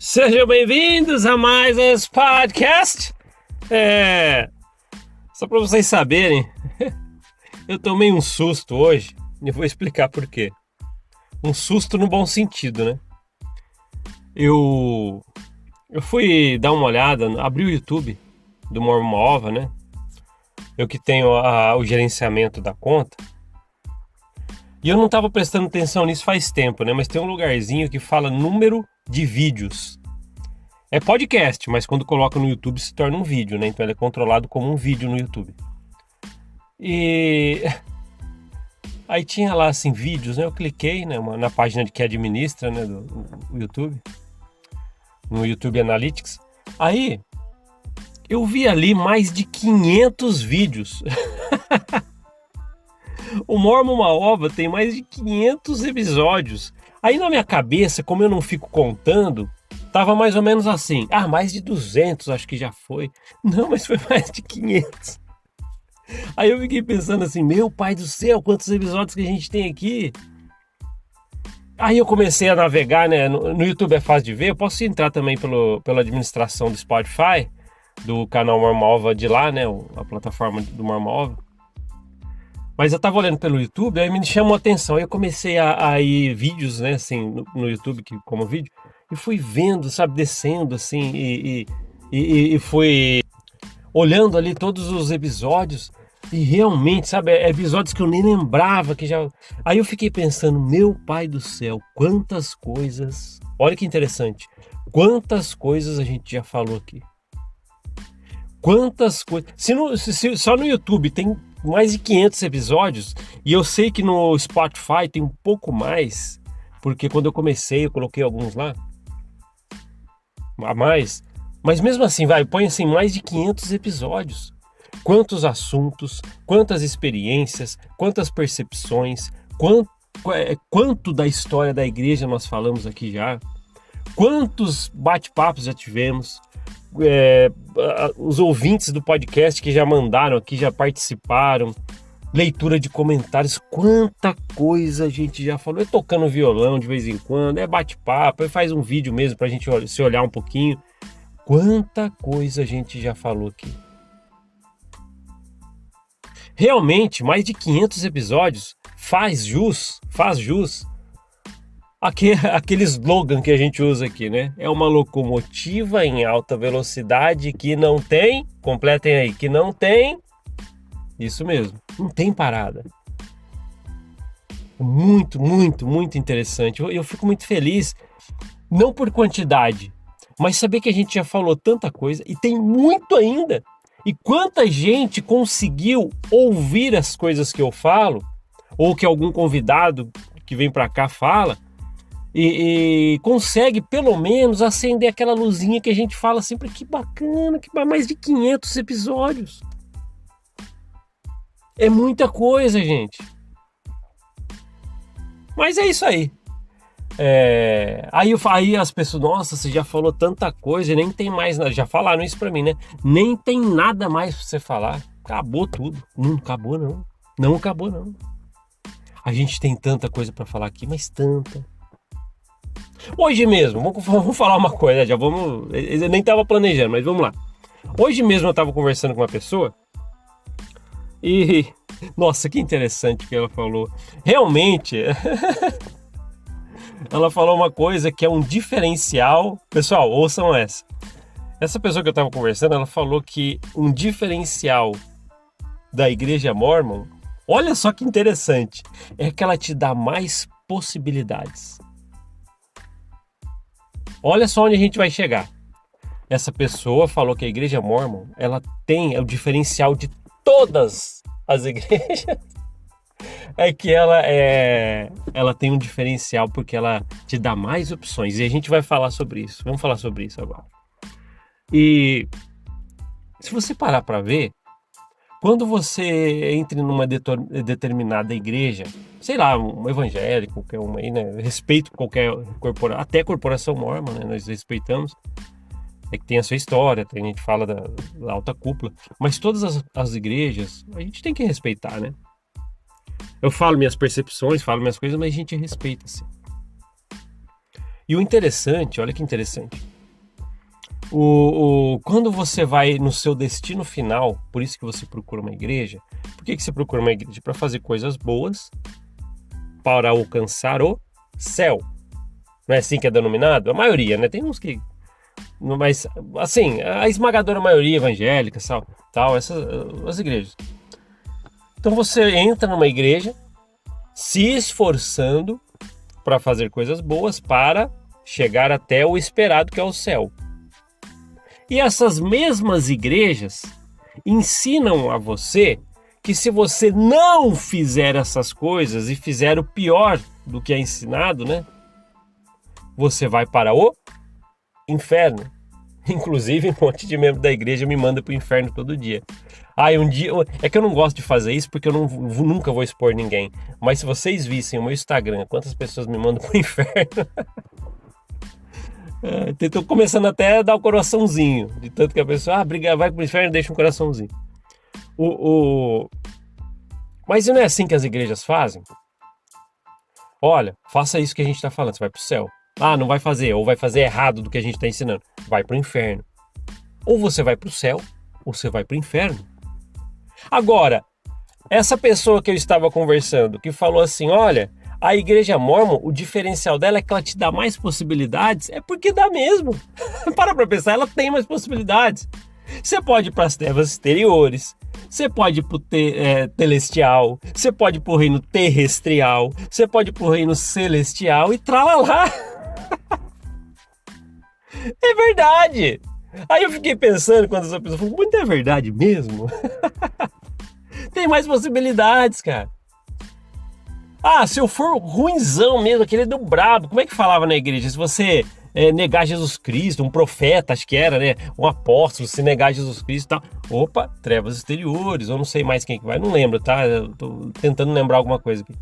Sejam bem-vindos a mais esse podcast. Só para vocês saberem, eu tomei um susto hoje e vou explicar por quê. Um susto no bom sentido, né? Eu fui dar uma olhada, abri o YouTube do Mormon Ova, né? Eu que tenho o gerenciamento da conta. E eu não estava prestando atenção nisso faz tempo, né? Mas tem um lugarzinho que fala número de vídeos. É podcast, mas quando coloca no YouTube se torna um vídeo, né? Então ele é controlado como um vídeo no YouTube. E aí tinha lá assim vídeos, né? Eu cliquei, né, na página de que administra, né, do YouTube, no YouTube Analytics. Aí eu vi ali mais de 500 vídeos. O Mormon Ova tem mais de 500 episódios. Aí na minha cabeça, como eu não fico contando, tava mais ou menos assim. Mais de 200 acho que já foi. Não, mas foi mais de 500. Aí eu fiquei pensando assim, meu pai do céu, quantos episódios que a gente tem aqui. Aí eu comecei a navegar, né? No YouTube é fácil de ver. Eu posso entrar também pela administração do Spotify, do canal Mormon Ova de lá, né? A plataforma do Mormon Ova. Mas eu tava olhando pelo YouTube, aí me chamou a atenção. Aí eu comecei a ir vídeos, né, assim, no YouTube, como vídeo, e fui vendo, sabe, descendo, assim, e fui olhando ali todos os episódios, e realmente, sabe, episódios que eu nem lembrava, que já... Aí eu fiquei pensando, meu pai do céu, quantas coisas... Olha que interessante, quantas coisas a gente já falou aqui. Quantas coisas... Se só no YouTube tem mais de 500 episódios, e eu sei que no Spotify tem um pouco mais, porque quando eu comecei eu coloquei alguns lá, a mais, mas mesmo assim, põe assim, mais de 500 episódios. Quantos assuntos, quantas experiências, quantas percepções, quanto da história da igreja nós falamos aqui já, quantos bate-papos já tivemos, os ouvintes do podcast que já mandaram aqui, já participaram, leitura de comentários, quanta coisa a gente já falou, é tocando violão de vez em quando, é bate-papo, faz um vídeo mesmo pra gente se olhar um pouquinho, quanta coisa a gente já falou aqui. Realmente, mais de 500 episódios faz jus aquele slogan que a gente usa aqui, né? É uma locomotiva em alta velocidade que não tem, completem aí, que não tem, isso mesmo, não tem parada. Muito, muito, muito interessante. Eu fico muito feliz, não por quantidade, mas saber que a gente já falou tanta coisa e tem muito ainda. E quanta gente conseguiu ouvir as coisas que eu falo, ou que algum convidado que vem para cá fala, e consegue pelo menos acender aquela luzinha que a gente fala sempre, que bacana, que mais de 500 episódios. É muita coisa, gente. Mas é isso aí. Aí as pessoas, nossa, você já falou tanta coisa e nem tem mais nada. Já falaram isso pra mim, né? Nem tem nada mais pra você falar. Acabou tudo. Não acabou, não. Não acabou, não. A gente tem tanta coisa pra falar aqui, mas tanta. Hoje mesmo, vamos falar uma coisa, já vamos. Eu nem tava planejando, mas vamos lá. Hoje mesmo eu tava conversando com uma pessoa e. Nossa, que interessante que ela falou. Realmente. Ela falou uma coisa que é um diferencial. Pessoal, ouçam essa. Essa pessoa que eu estava conversando, ela falou que um diferencial da Igreja Mormon, olha só que interessante, é que ela te dá mais possibilidades. Olha só onde a gente vai chegar. Essa pessoa falou que a Igreja Mormon, ela tem o diferencial de todas as igrejas. É que ela tem um diferencial porque ela te dá mais opções. E a gente vai falar sobre isso. Vamos falar sobre isso agora. E se você parar para ver, quando você entra numa determinada igreja, sei lá, um evangélico, qualquer uma aí, né? Respeito qualquer corporação, até corporação mormon, né? Nós respeitamos. É que tem a sua história, a gente fala da alta cúpula. Mas todas as igrejas, a gente tem que respeitar, né? Eu falo minhas percepções, falo minhas coisas, mas a gente respeita, sim. E o interessante, olha que interessante, Quando você vai no seu destino final, por isso que você procura uma igreja. Por que você procura uma igreja? Para fazer coisas boas, para alcançar o céu. Não é assim que é denominado? A maioria, né? Tem uns que... Mas, assim, a esmagadora maioria evangélica, tal, essas as igrejas. Então você entra numa igreja se esforçando para fazer coisas boas para chegar até o esperado, que é o céu. E essas mesmas igrejas ensinam a você que se você não fizer essas coisas e fizer o pior do que é ensinado, né? Você vai para o inferno. Inclusive, um monte de membro da igreja me manda para o inferno todo dia. Um dia... É que eu não gosto de fazer isso porque eu nunca vou expor ninguém. Mas se vocês vissem o meu Instagram, quantas pessoas me mandam para o inferno... Estou começando até a dar o coraçãozinho. De tanto que a pessoa, vai para o inferno e deixa um coraçãozinho. Mas não é assim que as igrejas fazem? Olha, faça isso que a gente está falando, você vai para o céu. Não vai fazer, ou vai fazer errado do que a gente está ensinando. Vai para o inferno. Ou você vai para o céu, ou você vai para o inferno. Agora, essa pessoa que eu estava conversando, que falou assim, olha, a igreja mórmon, o diferencial dela é que ela te dá mais possibilidades, é porque dá mesmo. Para pensar, ela tem mais possibilidades. Você pode ir para as trevas exteriores, você pode ir para o celestial, você pode ir para o reino terrestrial, você pode ir para o reino celestial e tralalá. É verdade! Aí eu fiquei pensando quando essa pessoa falou, muito é verdade mesmo? Tem mais possibilidades, cara. Se eu for ruinzão mesmo, aquele do brabo, como é que falava na igreja? Se você negar Jesus Cristo, um profeta, acho que era, né? Um apóstolo, se negar Jesus Cristo e tal. Opa, trevas exteriores, eu não sei mais quem que vai, não lembro, tá? Eu tô tentando lembrar alguma coisa aqui.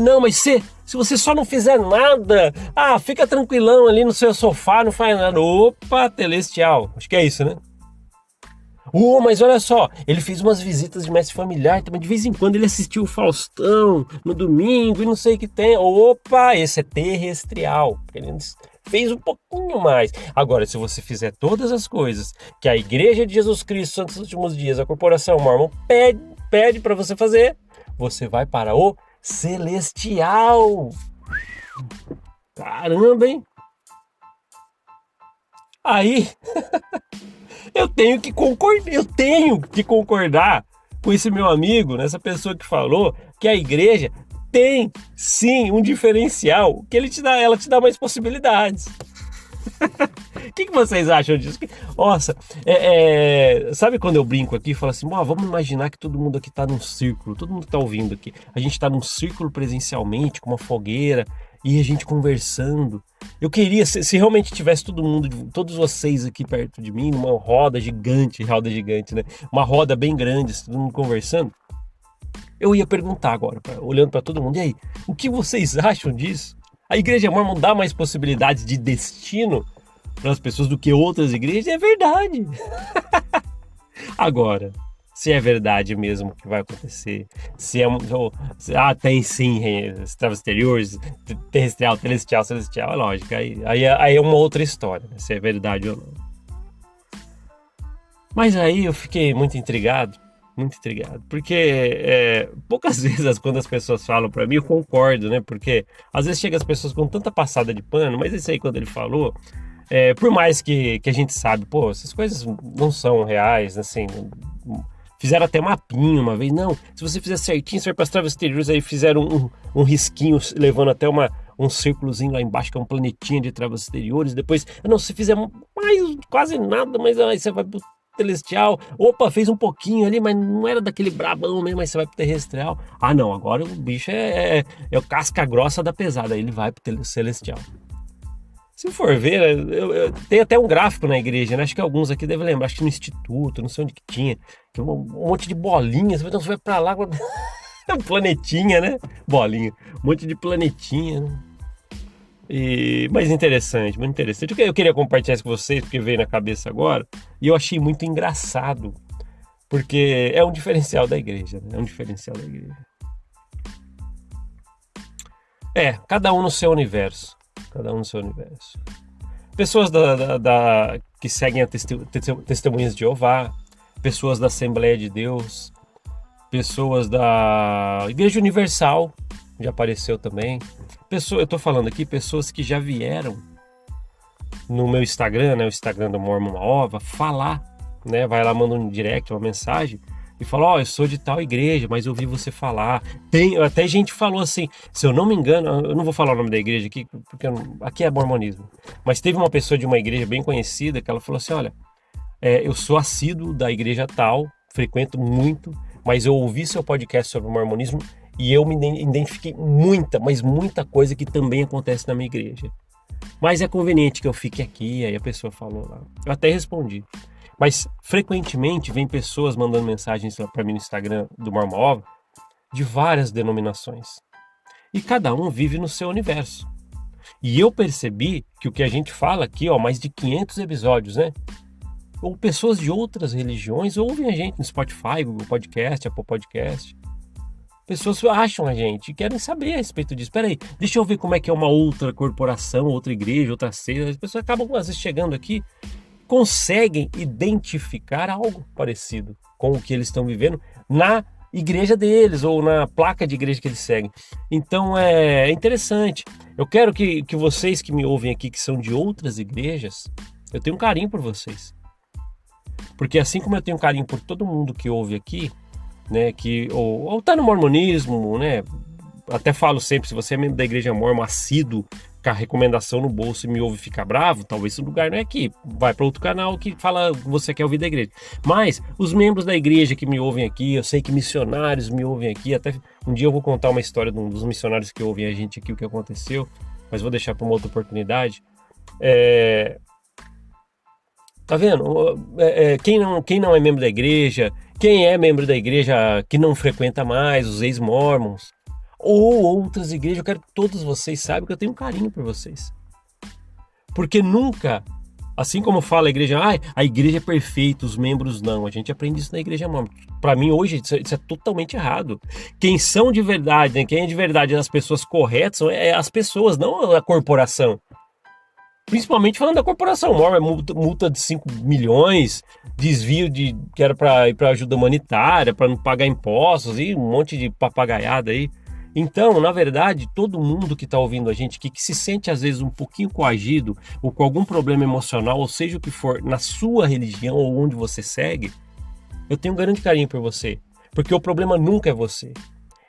Não, mas se você só não fizer nada, fica tranquilão ali no seu sofá, não faz nada. Opa, celestial. Acho que é isso, né? Mas olha só, ele fez umas visitas de mestre familiar, também de vez em quando ele assistiu o Faustão no domingo e não sei o que tem. Opa, esse é terrestrial. Ele fez um pouquinho mais. Agora, se você fizer todas as coisas que a Igreja de Jesus Cristo Santos dos Últimos Dias, a Corporação Mórmon pede para você fazer, você vai para o celestial. Caramba, hein? Aí eu tenho que concordar com esse meu amigo, nessa pessoa que falou que a igreja tem sim um diferencial, que ela te dá mais possibilidades. O que vocês acham disso? Nossa, sabe quando eu brinco aqui e falo assim, vamos imaginar que todo mundo aqui está num círculo, todo mundo que está ouvindo aqui, a gente está num círculo presencialmente, com uma fogueira, e a gente conversando. Eu queria, se realmente tivesse todo mundo, todos vocês aqui perto de mim, numa roda gigante, né? Uma roda bem grande, todo mundo conversando, eu ia perguntar agora, olhando para todo mundo, e aí, o que vocês acham disso? A igreja mórmon dá mais possibilidades de destino para as pessoas do que outras igrejas? É verdade. Agora, se é verdade mesmo que vai acontecer, tem sim trevas exteriores, terrestrial, celestial, é lógico, aí é uma outra história, né, se é verdade ou não. Mas aí eu fiquei muito intrigado, porque poucas vezes quando as pessoas falam para mim eu concordo, né, porque às vezes chega as pessoas com tanta passada de pano, mas isso aí quando ele falou, por mais que a gente sabe, essas coisas não são reais, assim, fizeram até mapinha uma vez, não, se você fizer certinho, você vai para as trevas exteriores, aí fizeram um risquinho levando até um círculozinho lá embaixo, que é um planetinha de trevas exteriores, depois, se fizer mais, quase nada, mas aí você vai pro celestial, opa, fez um pouquinho ali, mas não era daquele brabão mesmo, aí você vai pro terrestrial, não, agora o bicho é o casca grossa da pesada, aí ele vai pro celestial. Se for ver, tem até um gráfico na igreja, né? Acho que alguns aqui devem lembrar, acho que no instituto, não sei onde que tinha, que um monte de bolinhas, então você vai pra lá, um planetinha, né? Bolinha, um monte de planetinha, né? Mas interessante, muito interessante. Eu queria compartilhar isso com vocês, porque veio na cabeça agora, e eu achei muito engraçado, porque é um diferencial da igreja, né? É um diferencial da igreja. Cada um no seu universo. Cada um no seu universo. Pessoas que seguem a Testemunhas de Jeová, pessoas da Assembleia de Deus, pessoas da Igreja Universal, já apareceu também. Eu tô falando aqui, pessoas que já vieram no meu Instagram, né, o Instagram do Mormon Uma Ova, falar, né, vai lá, manda um direct, uma mensagem, e fala, eu sou de tal igreja, mas eu ouvi você falar. Até gente falou assim, se eu não me engano, eu não vou falar o nome da igreja aqui, porque aqui é mormonismo, mas teve uma pessoa de uma igreja bem conhecida que ela falou assim, olha, eu sou assíduo da igreja tal, frequento muito, mas eu ouvi seu podcast sobre o mormonismo e eu me identifiquei muita coisa que também acontece na minha igreja. Mas é conveniente que eu fique aqui, aí a pessoa falou lá. Eu até respondi. Mas frequentemente vem pessoas mandando mensagens para mim no Instagram do Mormon Ova de várias denominações. E cada um vive no seu universo. E eu percebi que o que a gente fala aqui, mais de 500 episódios, né? Ou pessoas de outras religiões ouvem a gente no Spotify, Google Podcast, Apple Podcast. Pessoas acham a gente e querem saber a respeito disso. Espera aí, deixa eu ver como é que é uma outra corporação, outra igreja, outra seita. As pessoas acabam, às vezes, chegando aqui, conseguem identificar algo parecido com o que eles estão vivendo na igreja deles ou na placa de igreja que eles seguem. Então é interessante. Eu quero que vocês que me ouvem aqui, que são de outras igrejas, eu tenho um carinho por vocês. Porque assim como eu tenho um carinho por todo mundo que ouve aqui, né, que ou tá no mormonismo, né, até falo sempre, se você é membro da igreja mormon, assíduo, com a recomendação no bolso e me ouve e fica bravo, talvez esse lugar não é aqui, vai para outro canal que fala que você quer ouvir da igreja. Mas os membros da igreja que me ouvem aqui, eu sei que missionários me ouvem aqui, até um dia eu vou contar uma história de um dos missionários que ouvem a gente aqui, o que aconteceu, mas vou deixar para uma outra oportunidade. Tá vendo? Quem não é membro da igreja, quem é membro da igreja que não frequenta mais, os ex-mormons, ou outras igrejas, eu quero que todos vocês saibam que eu tenho um carinho por vocês. Porque nunca, assim como fala a igreja, a igreja é perfeita, os membros não. A gente aprende isso na igreja mormon. Para mim, hoje, isso é totalmente errado. Quem são de verdade, né? Quem é de verdade as pessoas corretas, são as pessoas, não a corporação. Principalmente falando da corporação mormon, multa de 5 milhões, desvio que era para ir para ajuda humanitária, para não pagar impostos e um monte de papagaiada aí. Então, na verdade, todo mundo que está ouvindo a gente que se sente às vezes um pouquinho coagido ou com algum problema emocional, ou seja o que for, na sua religião ou onde você segue, eu tenho um grande carinho por você, porque o problema nunca é você.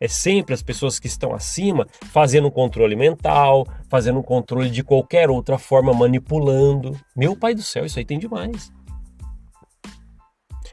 É sempre as pessoas que estão acima fazendo um controle mental, fazendo um controle de qualquer outra forma, manipulando. Meu pai do céu, isso aí tem demais.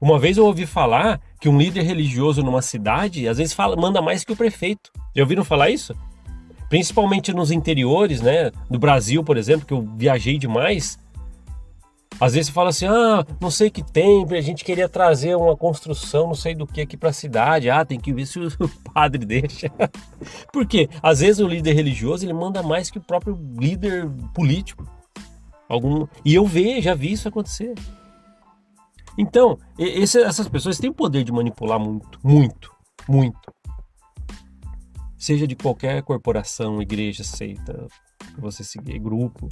Uma vez eu ouvi falar que um líder religioso numa cidade, às vezes manda mais que o prefeito. Já ouviram falar isso? Principalmente nos interiores, né? Do Brasil, por exemplo, que eu viajei demais. Às vezes você fala assim, não sei o que tem, a gente queria trazer uma construção, não sei do que aqui para a cidade. Tem que ver se o padre deixa. Por quê? Às vezes o líder religioso, ele manda mais que o próprio líder político. E eu já vi isso acontecer. Então, essas pessoas têm o poder de manipular muito. Seja de qualquer corporação, igreja, seita, que você seguir, grupo.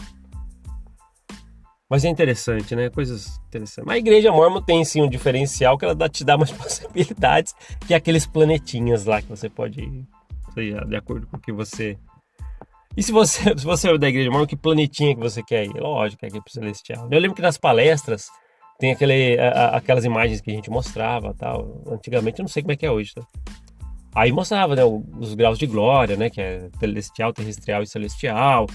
Mas é interessante, né? Coisas interessantes. Mas a igreja mormon tem sim um diferencial que ela te dá umas possibilidades, que é aqueles planetinhas lá que você pode ir, seja, de acordo com o que você... E se você é da igreja mormon, que planetinha que você quer ir? Lógico, é aqui pro celestial. Eu lembro que nas palestras tem aquelas imagens que a gente mostrava, tal. Antigamente, eu não sei como é que é hoje, tá? Aí mostrava, né, os graus de glória, né, que é celestial, terrestrial e celestial.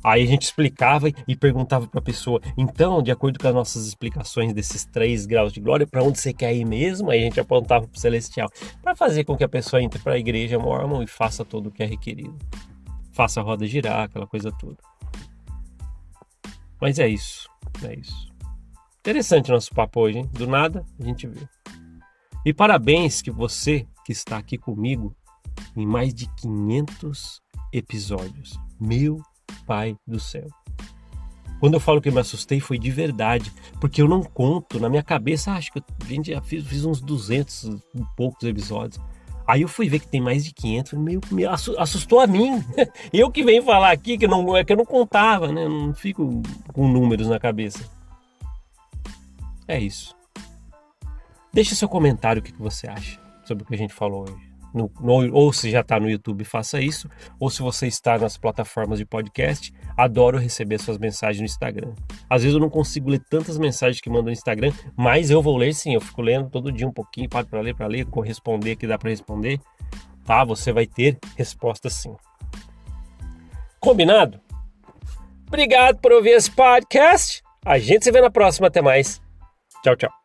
Aí a gente explicava e perguntava para a pessoa, então, de acordo com as nossas explicações desses 3 graus de glória, para onde você quer ir mesmo? Aí a gente apontava para o celestial, para fazer com que a pessoa entre para a igreja mormon e faça tudo o que é requerido. Faça a roda girar, aquela coisa toda. Mas é isso. Interessante o nosso papo hoje, hein? Do nada a gente viu. E parabéns que você que está aqui comigo em mais de 500 episódios. Meu Pai do céu. Quando eu falo que eu me assustei, foi de verdade, porque eu não conto, na minha cabeça, acho que eu já fiz uns 200 e poucos episódios. Aí eu fui ver que tem mais de 500, me assustou a mim. Eu que venho falar aqui, que eu não contava, né? Eu não fico com números na cabeça. É isso. Deixa seu comentário, o que você acha sobre o que a gente falou hoje. Ou se já está no YouTube, faça isso. Ou se você está nas plataformas de podcast, adoro receber suas mensagens no Instagram. Às vezes eu não consigo ler tantas mensagens que mandam no Instagram, mas eu vou ler sim. Eu fico lendo todo dia um pouquinho, paro para ler, corresponder que dá para responder. Tá? Você vai ter resposta sim. Combinado? Obrigado por ouvir esse podcast. A gente se vê na próxima. Até mais. Tchau, tchau.